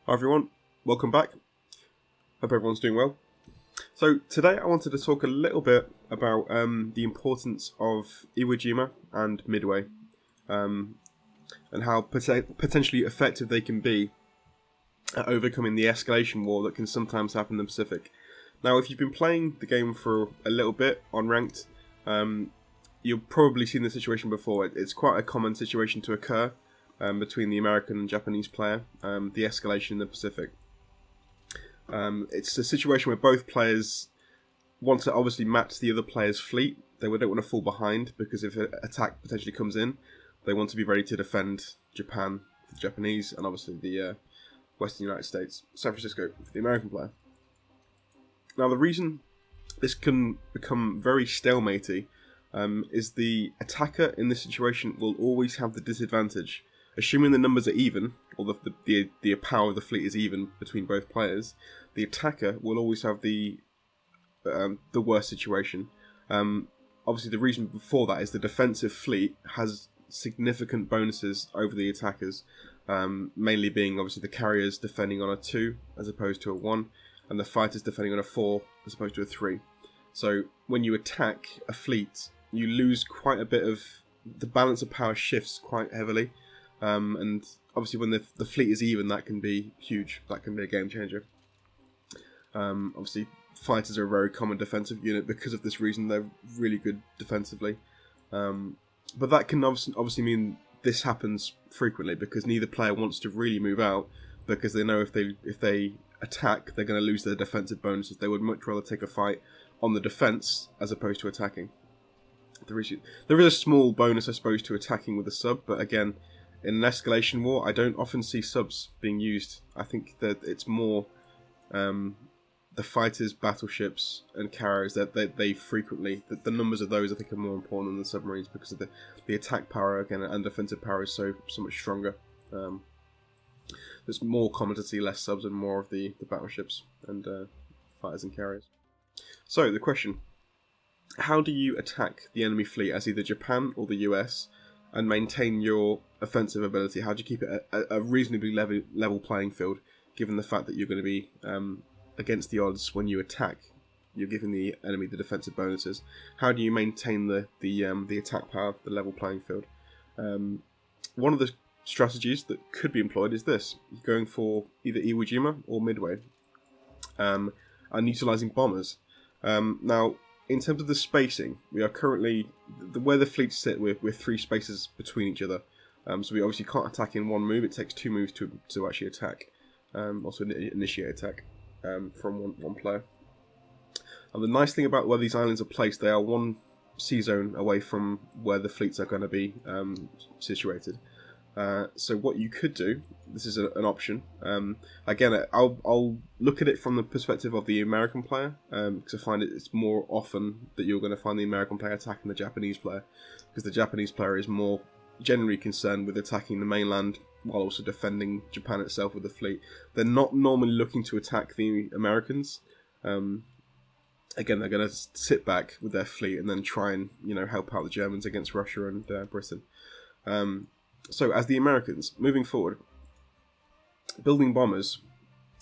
Hi everyone, welcome back. Hope everyone's doing well. So today I wanted to talk a little bit about the importance of Iwo Jima and Midway, and how potentially effective they can be at overcoming the escalation war that can sometimes happen in the Pacific. Now, if you've been playing the game for a little bit on ranked, you've probably seen the situation before. It's quite a common situation to occur between the American and Japanese player, the escalation in the Pacific. It's a situation where both players want to obviously match the other player's fleet. They don't want to fall behind, because if an attack potentially comes in, they want to be ready to defend Japan, the Japanese, and obviously the Western United States, San Francisco, for the American player. Now, the reason this can become very stalematy is the attacker in this situation will always have the disadvantage. Assuming the numbers are even, or the power of the fleet is even between both players, the attacker will always have the worst situation. Obviously, the reason before that is the defensive fleet has significant bonuses over the attackers, mainly being obviously the carriers defending on a 2 as opposed to a 1, and the fighters defending on a 4 as opposed to a 3. So when you attack a fleet, you lose quite a bit of the balance of power shifts quite heavily. And obviously when the fleet is even, that can be huge. That can be a game changer. Obviously, fighters are a very common defensive unit because of this reason. They're really good defensively. But that can obviously mean this happens frequently, because neither player wants to really move out, because they know if they attack, they're going to lose their defensive bonuses. They would much rather take a fight on the defense as opposed to attacking. There is a small bonus, I suppose, to attacking with a sub, but again, in an escalation war, I don't often see subs being used. I think that it's more the fighters, battleships, and carriers that they frequently, the numbers of those I think are more important than the submarines, because of the attack power again and defensive power is so much stronger. There's more common to see less subs and more of the battleships and fighters and carriers. So the question: how do you attack the enemy fleet as either Japan or the US and maintain your offensive ability? How do you keep it a reasonably level playing field, given the fact that you're going to be against the odds when you attack? You're giving the enemy the defensive bonuses. How do you maintain the attack power, the level playing field? One of the strategies that could be employed is this: going for either Iwo Jima or Midway, and utilising bombers. Now, in terms of the spacing, we are currently, where the fleets sit, we're 3 spaces between each other. So we obviously can't attack in one move. It takes 2 moves to actually attack. Also initiate attack from one player. And the nice thing about where these islands are placed, they are 1 sea zone away from where the fleets are going to be situated. So what you could do, this is an option. Again, I'll look at it from the perspective of the American player, because I find it's more often that you're going to find the American player attacking the Japanese player, because the Japanese player is more generally concerned with attacking the mainland while also defending Japan itself with the fleet. They're not normally looking to attack the Americans. Again, they're going to sit back with their fleet and then try and help out the Germans against Russia and Britain. So, as the Americans, moving forward, building bombers.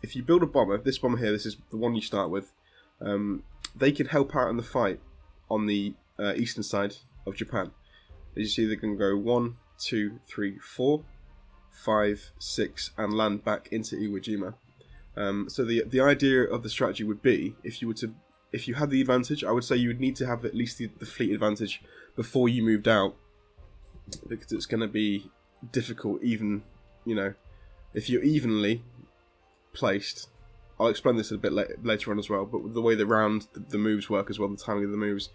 If you build a bomber, this bomber here, this is the one you start with, they can help out in the fight on the eastern side of Japan. As you see, they can go 1, 2, 3, 4, 5, 6, and land back into Iwo Jima. So the idea of the strategy would be, if you had the advantage, I would say you would need to have at least the fleet advantage before you moved out, because it's going to be difficult, even if you're evenly placed. I'll explain this a bit later on as well, but the way the moves work as well, the timing of the moves,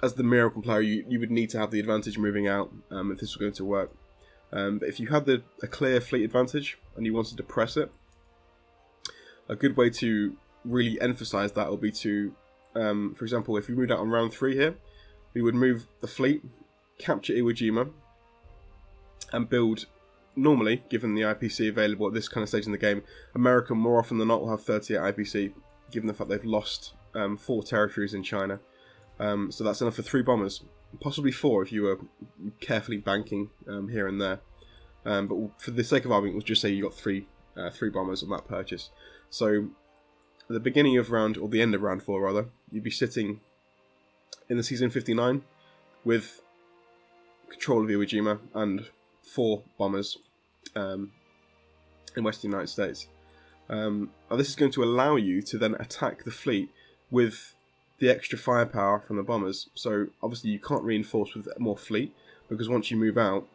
as the American player, you would need to have the advantage moving out if this was going to work. But if you had a clear fleet advantage and you wanted to press it, a good way to really emphasize that would be to, for example, if we moved out on round 3 here, we would move the fleet, capture Iwo Jima, and build. Normally, given the IPC available at this kind of stage in the game, America more often than not will have 38 IPC, given the fact they've lost 4 territories in China. So that's enough for 3 bombers, possibly 4 if you were carefully banking here and there. But for the sake of argument, we'll just say you got 3 3 bombers on that purchase. So at the beginning of round, or the end of round 4 rather, you'd be sitting in the season 59 with control of Iwo Jima and 4 bombers in Western United States. This is going to allow you to then attack the fleet with the extra firepower from the bombers. So obviously you can't reinforce with more fleet, because once you move out,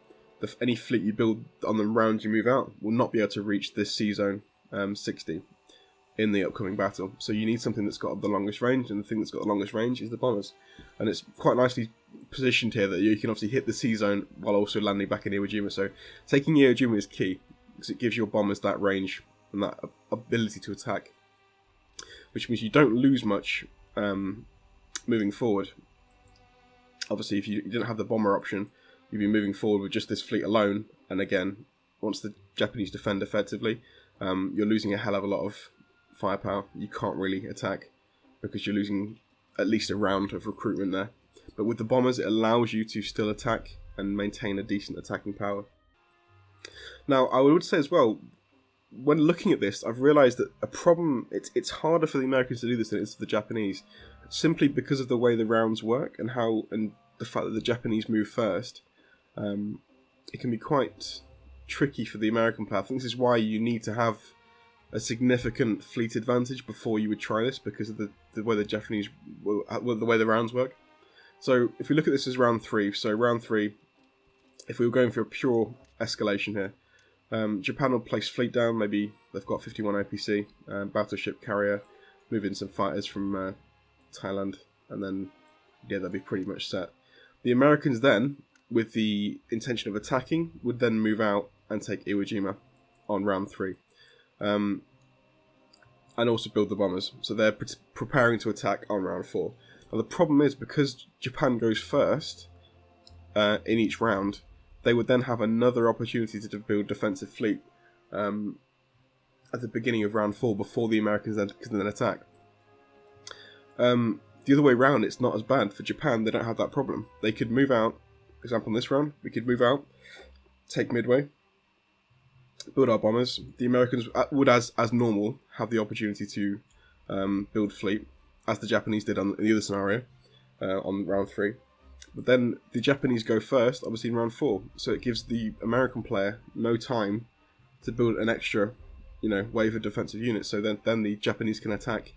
any fleet you build on the rounds you move out will not be able to reach this sea zone 60 in the upcoming battle. So you need something that's got the longest range, and the thing that's got the longest range is the bombers. And it's quite nicely positioned here that you can obviously hit the sea zone while also landing back in Iwo Jima. So taking Iwo Jima is key, because it gives your bombers that range and that ability to attack, which means you don't lose much moving forward. Obviously, if you didn't have the bomber option, you'd be moving forward with just this fleet alone, and again, once the Japanese defend effectively, you're losing a hell of a lot of firepower. You can't really attack because you're losing at least a round of recruitment there. But with the bombers, it allows you to still attack and maintain a decent attacking power. Now, I would say as well, when looking at this, I've realised that a problem, it's harder for the Americans to do this than it is for the Japanese, simply because of the way the rounds work and the fact that the Japanese move first. It can be quite tricky for the American player. I think this is why you need to have a significant fleet advantage before you would try this, because of the way the Japanese, the way the rounds work. So if we look at this as round 3, so round 3, if we were going for a pure escalation here, Japan will place fleet down. Maybe they've got 51 OPC, battleship carrier, move in some fighters from Thailand, and then yeah, they'll be pretty much set. The Americans then, with the intention of attacking, would then move out and take Iwo Jima on round 3, and also build the bombers. So they're preparing to attack on round 4. Now the problem is, because Japan goes first in each round, they would then have another opportunity to build defensive fleet at the beginning of round 4 before the Americans can then attack. The other way round, it's not as bad. For Japan, they don't have that problem. They could move out, for example in this round, we could move out, take Midway, build our bombers. The Americans would, as normal, have the opportunity to build fleet, as the Japanese did in the other scenario, on round 3. But then the Japanese go first, obviously in round 4, so it gives the American player no time to build an extra, wave of defensive units. So then the Japanese can attack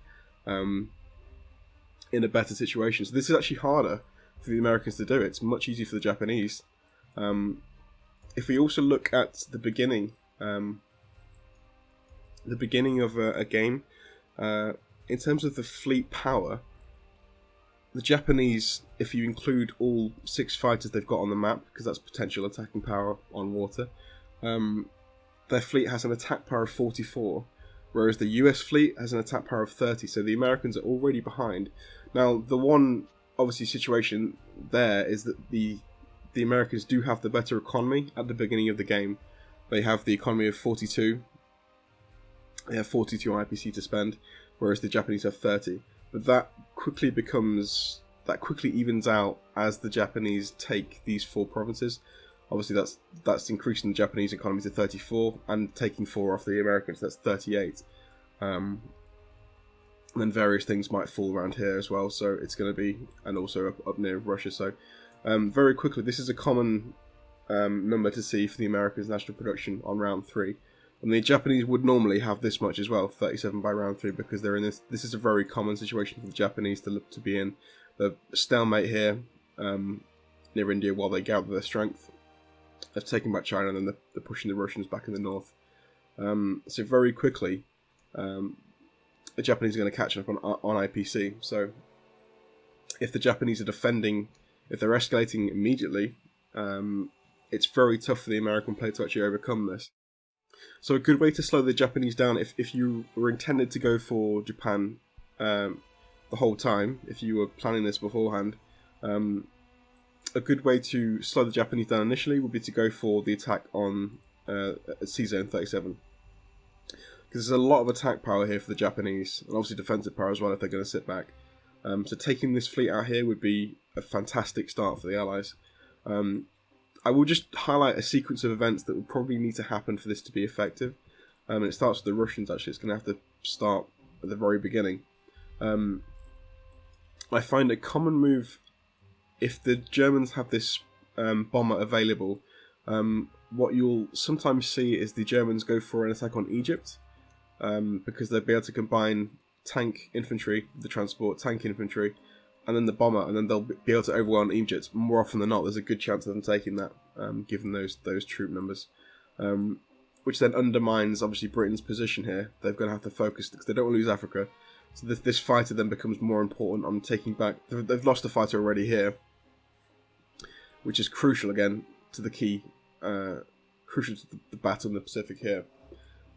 in a better situation. So this is actually harder for the Americans to do. It's much easier for the Japanese. If we also look at the beginning of a game, in terms of the fleet power, the Japanese, if you include all 6 fighters they've got on the map, because that's potential attacking power on water, their fleet has an attack power of 44, whereas the US fleet has an attack power of 30, so the Americans are already behind. Now, the one, obviously, situation there is that the Americans do have the better economy at the beginning of the game. They have the economy of 42, they have 42 IPC to spend, whereas the Japanese have 30. But that quickly evens out as the Japanese take these 4 provinces. Obviously, that's increasing the Japanese economy to 34 and taking 4 off the Americans. That's 38. And then various things might fall around here as well. So it's going to be, and also up near Russia. So very quickly, this is a common number to see for the Americans' national production on round 3. And the Japanese would normally have this much as well, 37 by round 3, because they're in this. This is a very common situation for the Japanese to be in. The stalemate here near India while they gather their strength. They've taken back China, and then they're pushing the Russians back in the north. So very quickly, the Japanese are going to catch up on IPC. So if the Japanese are defending, if they're escalating immediately, it's very tough for the American player to actually overcome this. So a good way to slow the Japanese down, if you were intended to go for Japan the whole time, if you were planning this beforehand, a good way to slow the Japanese down initially would be to go for the attack on Sea Zone 37. Because there's a lot of attack power here for the Japanese, and obviously defensive power as well if they're going to sit back. So taking this fleet out here would be a fantastic start for the Allies. I will just highlight a sequence of events that will probably need to happen for this to be effective. And it starts with the Russians. Actually, it's going to have to start at the very beginning. I find a common move, if the Germans have this bomber available, what you'll sometimes see is the Germans go for an attack on Egypt, because they'll be able to combine tank infantry, the transport, tank infantry, and then the bomber, and then they'll be able to overwhelm Egypt. More often than not, there's a good chance of them taking that, given those troop numbers. Which then undermines, obviously, Britain's position here. They're going to have to focus, because they don't want to lose Africa. So this fighter then becomes more important on taking back... They've lost a fighter already here, which is crucial, again, to the key... crucial to the battle in the Pacific here.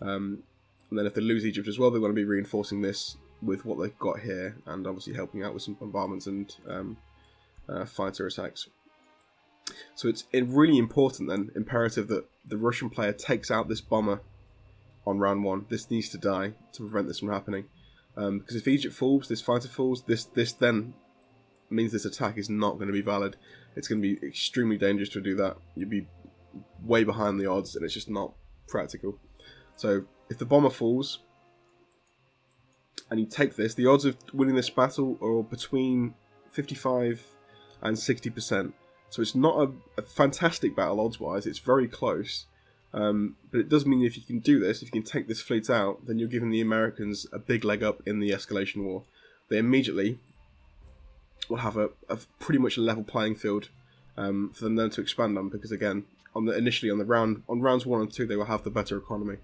And then if they lose Egypt as well, they're going to be reinforcing this with what they've got here, and obviously helping out with some bombardments and fighter attacks. So it's really important then, imperative, that the Russian player takes out this bomber on round 1. This needs to die to prevent this from happening. Because if Egypt falls, this fighter falls, this then means this attack is not going to be valid. It's going to be extremely dangerous to do that. You'd be way behind the odds, and it's just not practical. So if the bomber falls, and you take this, the odds of winning this battle are between 55 and 60%. So it's not a fantastic battle odds-wise, it's very close. But it does mean if you can do this, if you can take this fleet out, then you're giving the Americans a big leg up in the escalation war. They immediately will have a pretty much a level playing field for them then to expand on, because again, initially on rounds 1 and 2, they will have the better economy.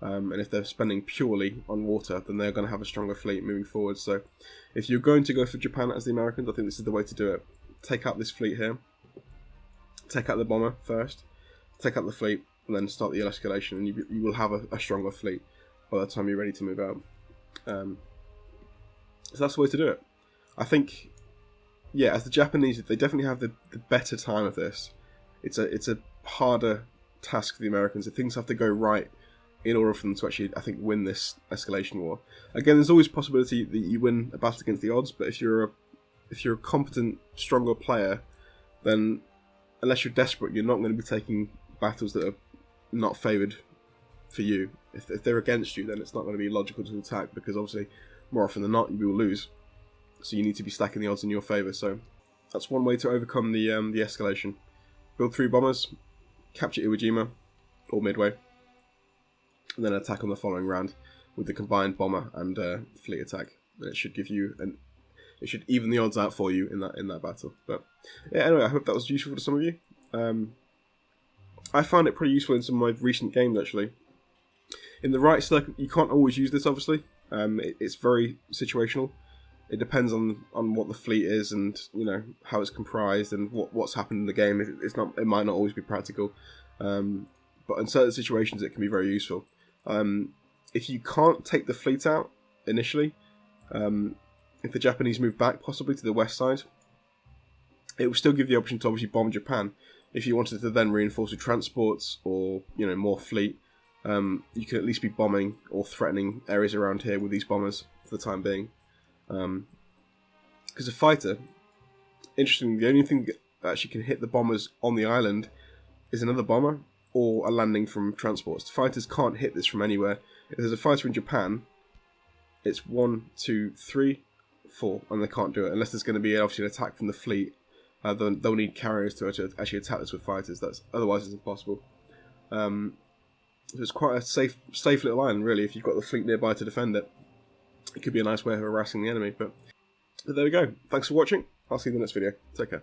And if they're spending purely on water, then they're going to have a stronger fleet moving forward. So if you're going to go for Japan as the Americans, I think this is the way to do it. Take out this fleet here. Take out the bomber first. Take out the fleet, and then start the escalation, and you will have a stronger fleet by the time you're ready to move out. So that's the way to do it. I think, yeah, as the Japanese, they definitely have the better time of this. It's a harder task for the Americans. If things have to go right in order for them to actually, I think, win this escalation war. Again, there's always a possibility that you win a battle against the odds, but if you're a competent, stronger player, then unless you're desperate, you're not going to be taking battles that are not favoured for you. If they're against you, then it's not going to be logical to attack, because obviously, more often than not, you will lose. So you need to be stacking the odds in your favour. So that's one way to overcome the escalation. Build 3 bombers, capture Iwo Jima or Midway, and then attack on the following round with the combined bomber and fleet attack. And it should give you it should even the odds out for you in that battle. But yeah, anyway, I hope that was useful to some of you. I found it pretty useful in some of my recent games, actually. In the right circle, you can't always use this, obviously. It's very situational. It depends on what the fleet is, and how it's comprised, and what's happened in the game. It might not always be practical, but in certain situations it can be very useful. If you can't take the fleet out initially, if the Japanese move back possibly to the west side, it will still give you the option to obviously bomb Japan. If you wanted to then reinforce with transports or more fleet, you can at least be bombing or threatening areas around here with these bombers for the time being. Because a fighter, interestingly, the only thing that actually can hit the bombers on the island is another bomber or a landing from transports. Fighters can't hit this from anywhere. If there's a fighter in Japan, it's 1, 2, 3, 4, and they can't do it unless there's going to be obviously an attack from the fleet. They'll need carriers to actually attack this with fighters. Otherwise it's impossible. So it's quite a safe little island, really. If you've got the fleet nearby to defend it, it could be a nice way of harassing the enemy. But there we go. Thanks for watching. I'll see you in the next video. Take care.